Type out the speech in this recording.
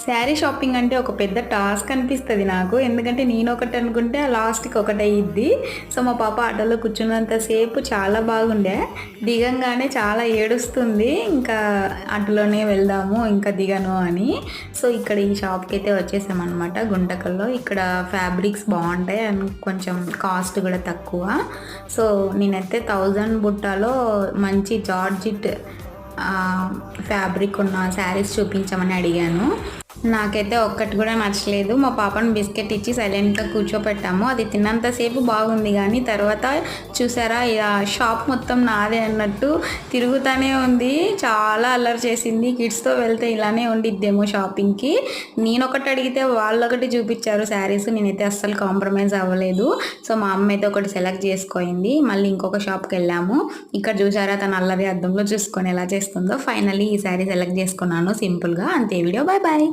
Sari shopping అంటే ఒక పెద్ద టాస్క్ అనిపిస్తుంది నాకు. ఎందుకంటే నేను ఒకటి అనుకుంటే లాస్ట్కి ఒకటి అయ్యిద్ది. సో మా పాప ఆటోలో కూర్చున్నంతసేపు చాలా బాగుండే, దిగంగానే చాలా ఏడుస్తుంది, ఇంకా ఆటోలోనే వెళ్దాము ఇంకా దిగను అని. సో ఇక్కడ ఈ షాప్కి అయితే వచ్చేసామన్నమాట, గుంటకల్లో. ఇక్కడ ఫ్యాబ్రిక్స్ బాగుంటాయి అండ్ కొంచెం కాస్ట్ కూడా తక్కువ. సో నేనైతే 1000 బుట్టాలో మంచి జార్జిట్ ఫ్యాబ్రిక్ ఉన్న శారీస్ చూపించమని అడిగాను. నాకైతే ఒక్కటి కూడా నచ్చలేదు. మా పాపను బిస్కెట్ ఇచ్చి సైలెంట్గా కూర్చోపెట్టాము. అది తిన్నంతసేపు బాగుంది, కానీ తర్వాత చూసారా షాప్ మొత్తం నాదే అన్నట్టు తిరుగుతూనే ఉంది. చాలా అల్లరి చేసింది. కిడ్స్తో వెళ్తే ఇలానే ఉండిద్దేమో షాపింగ్కి. నేను ఒకటి అడిగితే వాళ్ళు ఒకటి చూపించారు శారీస్. నేనైతే అస్సలు కాంప్రమైజ్ అవ్వలేదు. సో మా అమ్మ అయితే ఒకటి సెలెక్ట్ చేసుకోయింది. మళ్ళీ ఇంకొక షాప్కి వెళ్ళాము. ఇక్కడ చూసారా తన అల్లరి అద్దంలో చూసుకొని ఎలా చేస్తుందో. ఫైనల్లీ ఈ శారీ సెలెక్ట్ చేసుకున్నాను సింపుల్గా. అంతే వీడియో. Bye bye.